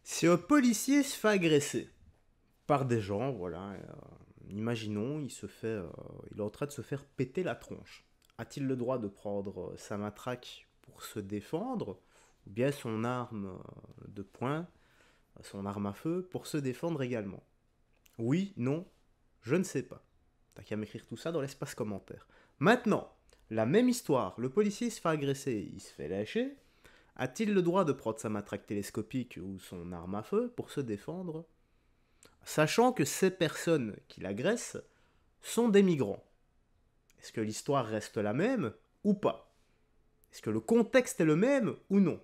Si un policier se fait agresser par des gens, voilà, imaginons, il est en train de se faire péter la tronche. A-t-il le droit de prendre sa matraque pour se défendre, ou bien son arme de poing, son arme à feu, pour se défendre également? Oui, non, je ne sais pas. T'as qu'à m'écrire tout ça dans l'espace commentaire. Maintenant, la même histoire, le policier se fait agresser, il se fait lâcher. A-t-il le droit de prendre sa matraque télescopique ou son arme à feu pour se défendre, sachant que ces personnes qui l'agressent sont des migrants? Est-ce que l'histoire reste la même ou pas? Est-ce que le contexte est le même ou non?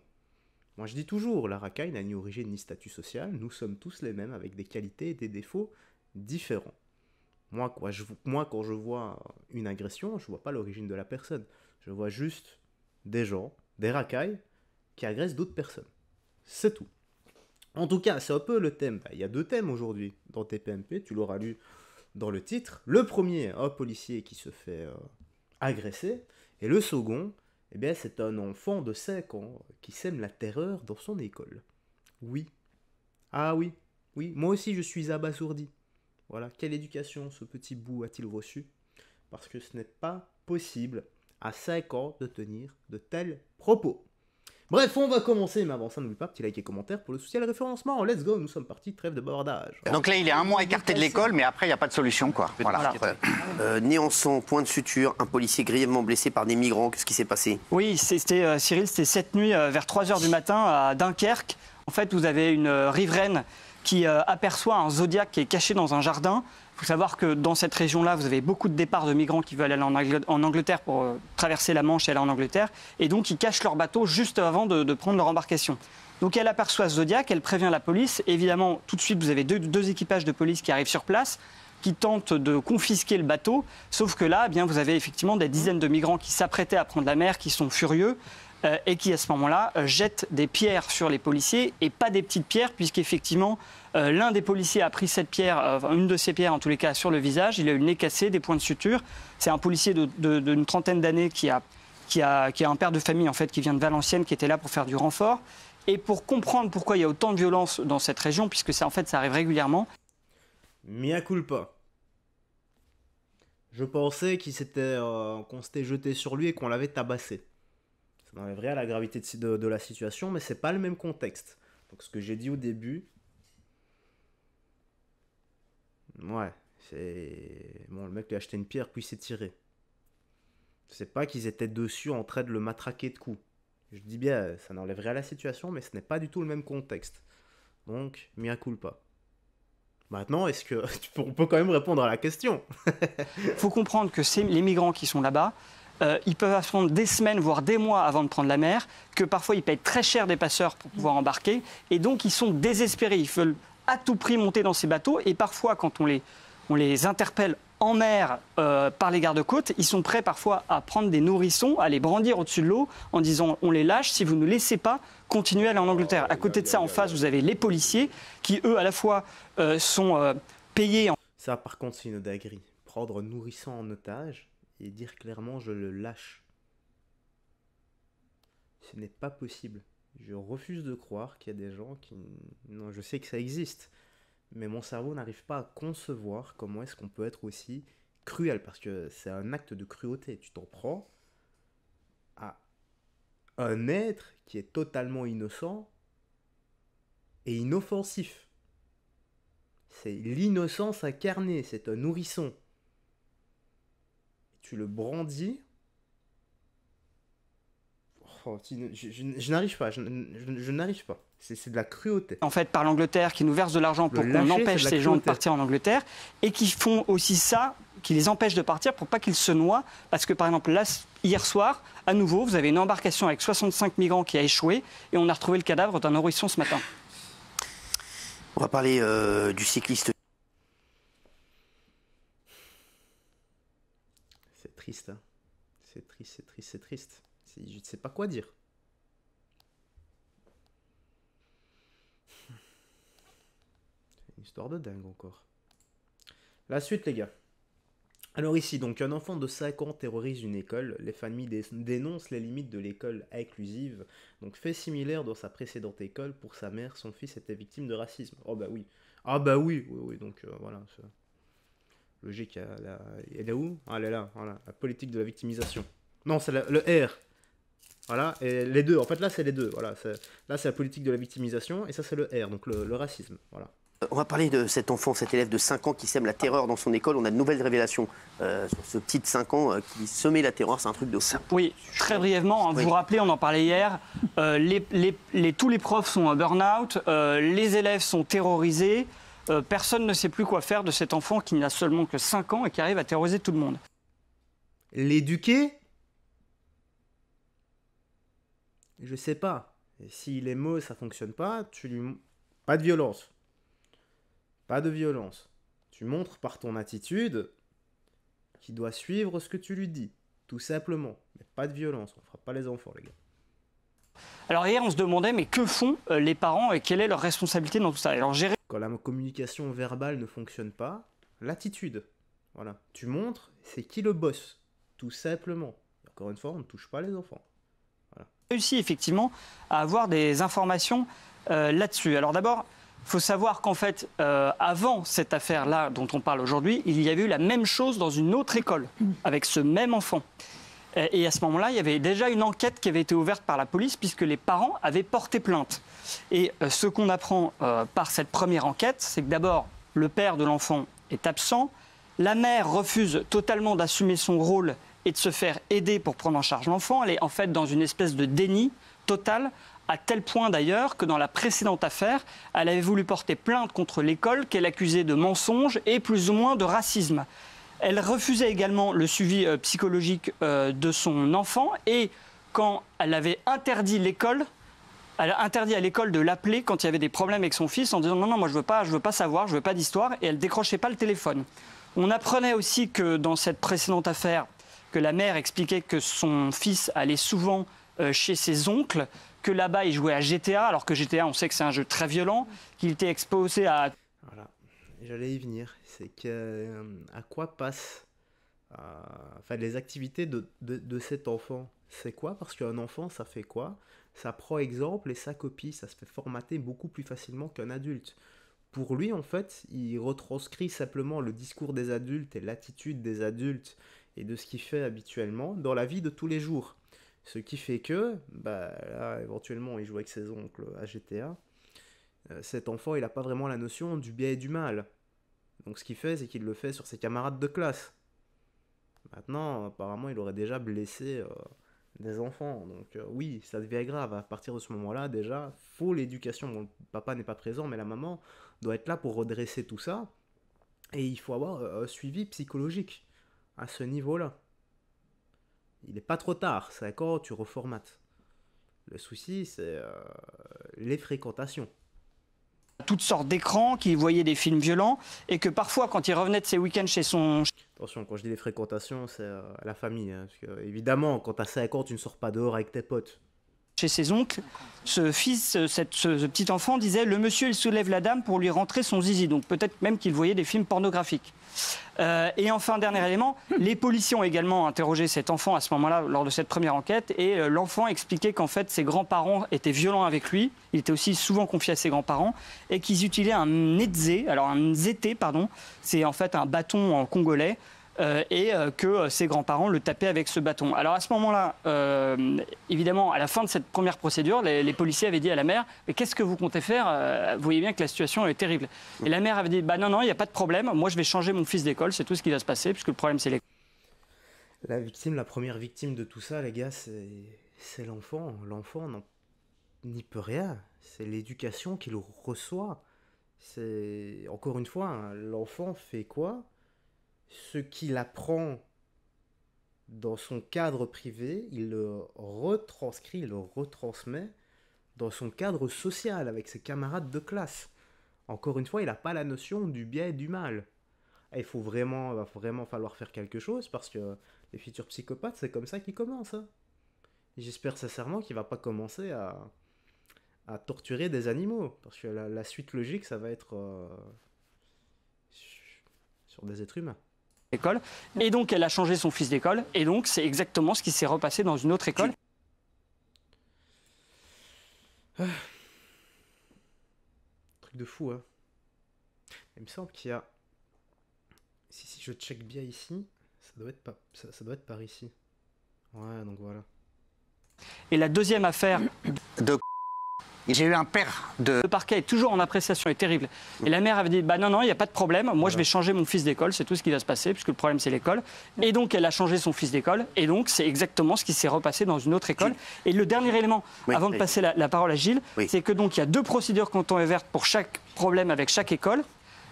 Moi je dis toujours, la racaille n'a ni origine ni statut social, nous sommes tous les mêmes avec des qualités et des défauts différents. Moi, quand je vois une agression, je vois pas l'origine de la personne. Je vois juste des gens, des racailles, qui agressent d'autres personnes. C'est tout. En tout cas, c'est un peu le thème. Il y a deux thèmes aujourd'hui dans TPMP, tu l'auras lu dans le titre. Le premier, un policier qui se fait agresser. Et le second, eh bien, c'est un enfant de 5 ans qui sème la terreur dans son école. Oui. Ah oui. Oui, moi aussi je suis abasourdi. Voilà, quelle éducation ce petit bout a-t-il reçu? Parce que ce n'est pas possible à 5 ans de tenir de tels propos. Bref, on va commencer, mais avant ça, n'oublie pas, petit like et commentaire pour le soutien et le référencement. Let's go, nous sommes partis, trêve de bavardage. Donc là, il est un mois écarté de l'école, mais après, il n'y a pas de solution, quoi. Voilà. Né en sang, point de suture, un policier grièvement blessé par des migrants. Qu'est-ce qui s'est passé? Oui, c'était Cyril, c'était cette nuit vers 3 heures du matin à Dunkerque. En fait, vous avez une riveraine qui aperçoit un Zodiac qui est caché dans un jardin. Il faut savoir que dans cette région-là, vous avez beaucoup de départs de migrants qui veulent aller en Angleterre pour traverser la Manche et aller en Angleterre. Et donc, ils cachent leur bateau juste avant de prendre leur embarcation. Donc, elle aperçoit ce Zodiac, elle prévient la police. Évidemment, tout de suite, vous avez deux équipages de police qui arrivent sur place, qui tentent de confisquer le bateau. Sauf que là, eh bien, vous avez effectivement des dizaines de migrants qui s'apprêtaient à prendre la mer, qui sont furieux. Et qui, à ce moment-là, jettent des pierres sur les policiers, et pas des petites pierres, puisqu'effectivement, l'un des policiers a pris cette pierre, une de ces pierres en tous les cas, sur le visage. Il a eu le nez cassé, des points de suture. C'est un policier d'une trentaine d'années qui a un père de famille, en fait, qui vient de Valenciennes, qui était là pour faire du renfort. Et pour comprendre pourquoi il y a autant de violence dans cette région, puisque ça, en fait, ça arrive régulièrement. Mea culpa. Je pensais qu'on s'était jeté sur lui et qu'on l'avait tabassé. Ça enlèverait à la gravité de la situation, mais c'est pas le même contexte. Donc ce que j'ai dit au début, ouais, c'est bon, le mec lui a acheté une pierre puis il s'est tiré. C'est pas qu'ils étaient dessus en train de le matraquer de coups. Je dis bien, ça n'enlèverait à la situation, mais ce n'est pas du tout le même contexte. Donc, mea culpa. Maintenant, est-ce que on peut quand même répondre à la question? Il faut comprendre que les migrants qui sont là-bas, ils peuvent attendre des semaines, voire des mois avant de prendre la mer, que parfois ils payent très cher des passeurs pour pouvoir embarquer, et donc ils sont désespérés, ils veulent à tout prix monter dans ces bateaux, et parfois quand on les interpelle en mer par les gardes-côtes, ils sont prêts parfois à prendre des nourrissons, à les brandir au-dessus de l'eau, en disant on les lâche si vous ne laissez pas continuer à aller en Angleterre. À côté de ça, en face, vous avez les policiers qui, eux, à la fois sont payés. Ça, par contre, c'est une dinguerie. Prendre nourrissant en otage et dire clairement je le lâche. Ce n'est pas possible. Je refuse de croire qu'il y a des gens qui... Non, je sais que ça existe, mais mon cerveau n'arrive pas à concevoir comment est-ce qu'on peut être aussi cruel, parce que c'est un acte de cruauté. Tu t'en prends à un être qui est totalement innocent et inoffensif. C'est l'innocence incarnée, c'est un nourrisson. Tu le brandis. Oh, je n'arrive pas, je n'arrive pas. C'est de la cruauté. En fait, par l'Angleterre, qui nous verse de l'argent pour qu'on empêche ces gens de partir en Angleterre, et qui font aussi ça, qui les empêchent de partir pour pas qu'ils se noient. Parce que, par exemple, là, hier soir, à nouveau, vous avez une embarcation avec 65 migrants qui a échoué, et on a retrouvé le cadavre d'un nourrisson ce matin. On va parler du cycliste. C'est triste, hein. C'est triste, c'est triste, c'est triste. Je ne sais pas quoi dire. C'est une histoire de dingue encore. La suite, les gars. Alors ici, donc un enfant de 5 ans terrorise une école, les familles dénoncent les limites de l'école inclusive, donc fait similaire dans sa précédente école, pour sa mère, son fils était victime de racisme. Oh bah oui. Ah bah oui, oui, oui, donc voilà, c'est logique, elle est où? Ah, elle est là, voilà, la politique de la victimisation. Non, c'est le R, voilà, et les deux, en fait là c'est les deux, voilà, là c'est la politique de la victimisation, et ça c'est le R, donc le racisme, voilà. On va parler de cet enfant, cet élève de 5 ans qui sème la terreur dans son école. On a de nouvelles révélations sur ce petit de 5 ans qui semait la terreur. C'est un truc de fou. Oui, très brièvement, Oui. vous vous rappelez, on en parlait hier, tous les profs sont en burn-out, les élèves sont terrorisés, personne ne sait plus quoi faire de cet enfant qui n'a seulement que 5 ans et qui arrive à terroriser tout le monde. L'éduquer? Je sais pas. Et si les mots ça fonctionne pas, pas de violence. Pas de violence. Tu montres par ton attitude qu'il doit suivre ce que tu lui dis. Tout simplement. Mais pas de violence. On fera pas les enfants, les gars. Alors hier, on se demandait, mais que font les parents et quelle est leur responsabilité dans tout ça? Alors gérer Quand la communication verbale ne fonctionne pas, l'attitude. Voilà. Tu montres, c'est qui le boss. Tout simplement. Encore une fois, on ne touche pas les enfants. réussi effectivement à avoir des informations là-dessus. Alors d'abord, il faut savoir qu'en fait, avant cette affaire-là dont on parle aujourd'hui, il y avait eu la même chose dans une autre école, avec ce même enfant. Et à ce moment-là, il y avait déjà une enquête qui avait été ouverte par la police, puisque les parents avaient porté plainte. Et ce qu'on apprend par cette première enquête, c'est que d'abord, le père de l'enfant est absent, la mère refuse totalement d'assumer son rôle et de se faire aider pour prendre en charge l'enfant. Elle est en fait dans une espèce de déni total, à tel point d'ailleurs que dans la précédente affaire, elle avait voulu porter plainte contre l'école qu'elle accusait de mensonges et plus ou moins de racisme. Elle refusait également le suivi psychologique de son enfant, et quand elle avait interdit l'école, elle a interdit à l'école de l'appeler quand il y avait des problèmes avec son fils en disant non, non, moi je veux pas savoir, je veux pas d'histoire, et elle décrochait pas le téléphone. On apprenait aussi que dans cette précédente affaire, que la mère expliquait que son fils allait souvent chez ses oncles, que là-bas il jouait à GTA, alors que GTA on sait que c'est un jeu très violent, qu'il était exposé à... Voilà. J'allais y venir. C'est que à quoi passent enfin, les activités de cet enfant? C'est quoi? Parce qu'un enfant, ça fait quoi? Ça prend exemple et ça copie. Ça se fait formater beaucoup plus facilement qu'un adulte. Pour lui, en fait, il retranscrit simplement le discours des adultes et l'attitude des adultes et de ce qu'il fait habituellement dans la vie de tous les jours. Ce qui fait que, bah, là, éventuellement, il joue avec ses oncles à GTA. Cet enfant, il n'a pas vraiment la notion du bien et du mal. Donc ce qu'il fait, c'est qu'il le fait sur ses camarades de classe. Maintenant, apparemment, il aurait déjà blessé des enfants. Donc oui, ça devient grave. À partir de ce moment-là, déjà, faut l'éducation. Bon, le papa n'est pas présent, mais la maman doit être là pour redresser tout ça. Et il faut avoir un suivi psychologique à ce niveau-là. Il n'est pas trop tard, c'est quand tu reformates. Le souci, c'est les fréquentations. toutes sortes d'écrans, qu'il voyait des films violents, et que parfois, quand il revenait de ses week-ends chez son... Attention, quand je dis les fréquentations, c'est à la famille. Hein, parce que, évidemment, quand t'as 5 ans, tu ne sors pas dehors avec tes potes. chez ses oncles, ce fils, ce petit enfant disait « Le monsieur, il soulève la dame pour lui rentrer son zizi ». Donc peut-être même qu'il voyait des films pornographiques. Et enfin, dernier élément, les policiers ont également interrogé cet enfant à ce moment-là, lors de cette première enquête, et l'enfant expliquait qu'en fait, ses grands-parents étaient violents avec lui, il était aussi souvent confié à ses grands-parents, et qu'ils utilisaient un nzé, alors un nzété, pardon, c'est en fait un bâton en congolais, et que ses grands-parents le tapaient avec ce bâton. Alors à ce moment-là, évidemment, à la fin de cette première procédure, les policiers avaient dit à la mère « Mais qu'est-ce que vous comptez faire ? Vous voyez bien que la situation est terrible. » Et la mère avait dit « Bah non, non, il n'y a pas de problème. Moi, je vais changer mon fils d'école. C'est tout ce qui va se passer, puisque le problème, c'est l'école. » La première victime de tout ça, les gars, c'est l'enfant. L'enfant n'y peut rien. C'est l'éducation qu'il reçoit. C'est encore une fois, hein, l'enfant fait quoi ? Ce qu'il apprend dans son cadre privé, il le retranscrit, il le retransmet dans son cadre social avec ses camarades de classe. Encore une fois, il n'a pas la notion du bien et du mal. Et va vraiment falloir faire quelque chose parce que les futurs psychopathes, c'est comme ça qu'ils commencent. Hein. Et j'espère sincèrement qu'il ne va pas commencer à torturer des animaux. Parce que la suite logique, ça va être sur des êtres humains. école. Et donc, elle a changé son fils d'école. Et donc, c'est exactement ce qui s'est repassé dans une autre école. Truc de fou, hein. Il me semble qu'il y a... Si je check bien ici, ça doit être, ça doit être par ici. Ouais, donc voilà. Et la deuxième affaire... J'ai eu un père de... Le parquet est toujours en appréciation, est terrible. Et la mère avait dit, bah non, il n'y a pas de problème, moi je vais changer mon fils d'école, c'est tout ce qui va se passer, puisque le problème c'est l'école. Et donc elle a changé son fils d'école, et donc c'est exactement ce qui s'est repassé dans une autre école. Et le dernier élément, avant de passer la parole à Gilles, c'est que donc il y a 2 procédures canton et verte pour chaque problème avec chaque école.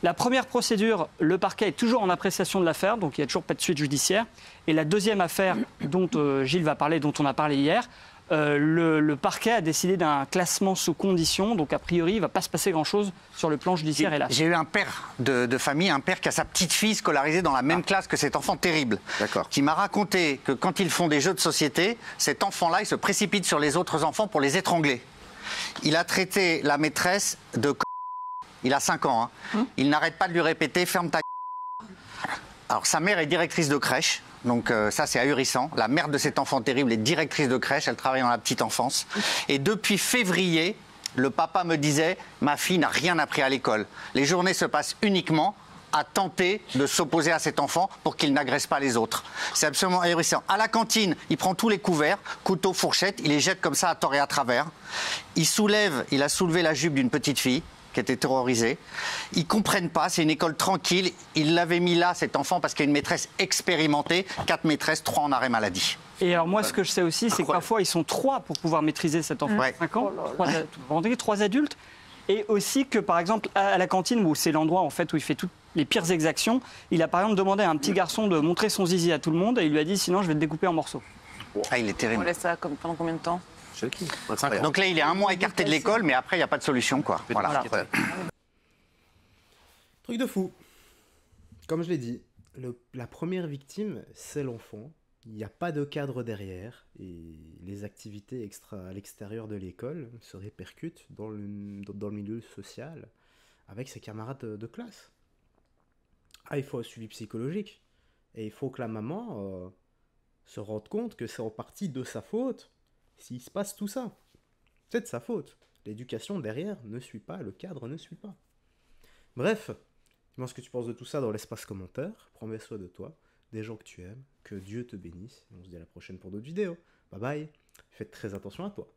La première procédure, le parquet est toujours en appréciation de l'affaire, donc il n'y a toujours pas de suite judiciaire. Et la deuxième affaire dont Gilles va parler, dont on a parlé hier, le parquet a décidé d'un classement sous condition, donc a priori, il ne va pas se passer grand-chose sur le plan judiciaire, hélas. J'ai eu un père de famille, un père qui a sa petite fille scolarisée dans la même classe que cet enfant terrible, qui m'a raconté que quand ils font des jeux de société, cet enfant-là, il se précipite sur les autres enfants pour les étrangler. Il a traité la maîtresse de... Il a 5 ans, hein. Il n'arrête pas de lui répéter « ferme ta... ». Alors sa mère est directrice de crèche. Donc ça, c'est ahurissant. La mère de cet enfant terrible est directrice de crèche, elle travaille dans la petite enfance. Et depuis février, le papa me disait « ma fille n'a rien appris à l'école. Les journées se passent uniquement à tenter de s'opposer à cet enfant pour qu'il n'agresse pas les autres. » C'est absolument ahurissant. À la cantine, il prend tous les couverts, couteau, fourchette, il les jette comme ça à tort et à travers. Il a soulevé la jupe d'une petite fille qui était terrorisée. Ils ne comprennent pas, c'est une école tranquille. Il l'avait mis là, cet enfant, parce qu'il y a une maîtresse expérimentée, 4 maîtresses, 3 en arrêt maladie. Et alors moi, ce que je sais aussi, c'est que parfois, ils sont 3 pour pouvoir maîtriser cet enfant de 5 ans, 3 adultes. Et aussi que, par exemple, à la cantine, où c'est l'endroit en fait, où il fait toutes les pires exactions, il a par exemple demandé à un petit garçon de montrer son zizi à tout le monde, et il lui a dit « sinon, je vais te découper en morceaux ». Ah, il est terrible. On laisse ça pendant combien de temps? Donc là, il est 1 mois écarté de l'école, mais après, il n'y a pas de solution, quoi. Voilà. Truc de fou. Comme je l'ai dit, la première victime, c'est l'enfant. Il n'y a pas de cadre derrière. Et les activités à l'extérieur de l'école se répercutent dans le milieu social avec ses camarades de classe. Ah, il faut un suivi psychologique. Et il faut que la maman se rende compte que c'est en partie de sa faute s'il se passe tout ça. C'est de sa faute. L'éducation derrière ne suit pas, le cadre ne suit pas. Bref, dis-moi ce que tu penses de tout ça dans l'espace commentaire. Prends bien soin de toi, des gens que tu aimes, que Dieu te bénisse. On se dit à la prochaine pour d'autres vidéos. Bye bye, faites très attention à toi.